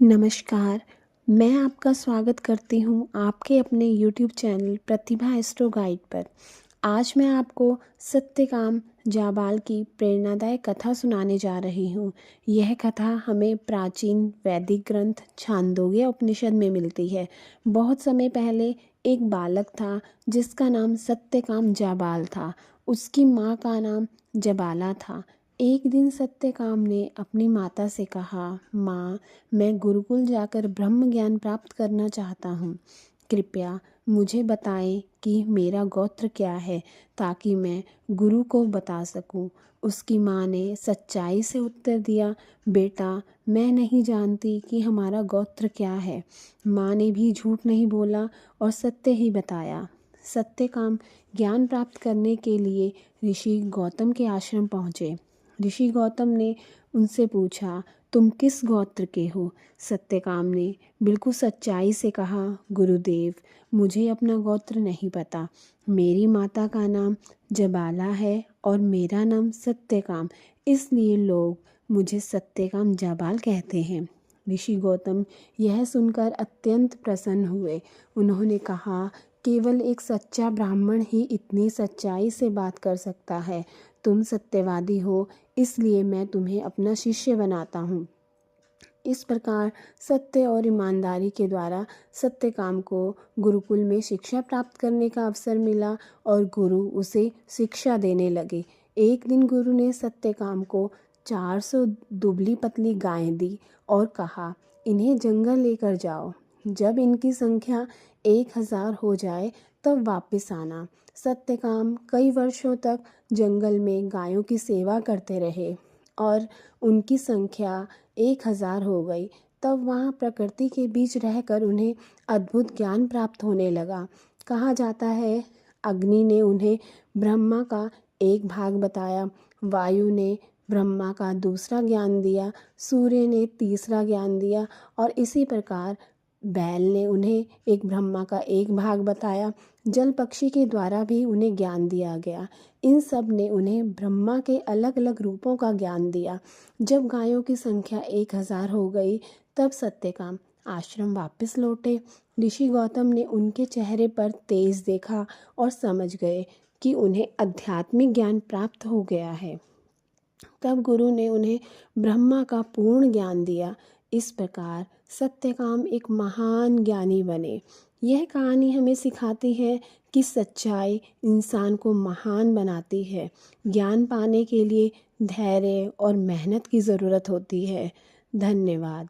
नमस्कार, मैं आपका स्वागत करती हूँ आपके अपने यूट्यूब चैनल प्रतिभा एस्ट्रो गाइड पर। आज मैं आपको सत्यकाम जाबाल की प्रेरणादायक कथा सुनाने जा रही हूँ। यह कथा हमें प्राचीन वैदिक ग्रंथ छांदोग्य उपनिषद में मिलती है। बहुत समय पहले एक बालक था जिसका नाम सत्यकाम जाबाल था। उसकी माँ का नाम जबाला था। एक दिन सत्यकाम ने अपनी माता से कहा, माँ, मैं गुरुकुल जाकर ब्रह्म ज्ञान प्राप्त करना चाहता हूँ। कृपया मुझे बताएं कि मेरा गोत्र क्या है ताकि मैं गुरु को बता सकूं। उसकी माँ ने सच्चाई से उत्तर दिया, बेटा, मैं नहीं जानती कि हमारा गोत्र क्या है। माँ ने भी झूठ नहीं बोला और सत्य ही बताया। सत्यकाम ज्ञान प्राप्त करने के लिए ऋषि गौतम के आश्रम पहुँचे। ऋषि गौतम ने उनसे पूछा, तुम किस गोत्र के हो? सत्यकाम ने बिल्कुल सच्चाई से कहा, गुरुदेव, मुझे अपना गोत्र नहीं पता। मेरी माता का नाम जबाला है और मेरा नाम सत्यकाम, इसलिए लोग मुझे सत्यकाम जाबाल कहते हैं। ऋषि गौतम यह सुनकर अत्यंत प्रसन्न हुए। उन्होंने कहा, केवल एक सच्चा ब्राह्मण ही इतनी सच्चाई से बात कर सकता है। तुम सत्यवादी हो, इसलिए मैं तुम्हें अपना शिष्य बनाता हूँ। इस प्रकार सत्य और ईमानदारी के द्वारा सत्यकाम को गुरुकुल में शिक्षा प्राप्त करने का अवसर मिला और गुरु उसे शिक्षा देने लगे। एक दिन गुरु ने सत्यकाम को 400 दुबली पतली गायें दी और कहा, इन्हें जंगल लेकर जाओ। जब इनकी संख्या 1000 हो जाए तब वापस आना। सत्यकाम कई वर्षों तक जंगल में गायों की सेवा करते रहे और उनकी संख्या 1000 हो गई। तब वहाँ प्रकृति के बीच रहकर उन्हें अद्भुत ज्ञान प्राप्त होने लगा। कहा जाता है, अग्नि ने उन्हें ब्रह्मा का एक भाग बताया, वायु ने ब्रह्मा का दूसरा ज्ञान दिया, सूर्य ने तीसरा ज्ञान दिया और इसी प्रकार बैल ने उन्हें एक ब्रह्मा का एक भाग बताया। जल पक्षी के द्वारा भी उन्हें ज्ञान दिया गया। इन सब ने उन्हें ब्रह्मा के अलग अलग रूपों का ज्ञान दिया। जब गायों की संख्या 1000 हो गई तब सत्यकाम आश्रम वापस लौटे। ऋषि गौतम ने उनके चेहरे पर तेज देखा और समझ गए कि उन्हें आध्यात्मिक ज्ञान प्राप्त हो गया है। तब गुरु ने उन्हें ब्रह्मा का पूर्ण ज्ञान दिया। इस प्रकार सत्यकाम एक महान ज्ञानी बने। यह कहानी हमें सिखाती है कि सच्चाई इंसान को महान बनाती है। ज्ञान पाने के लिए धैर्य और मेहनत की ज़रूरत होती है। धन्यवाद।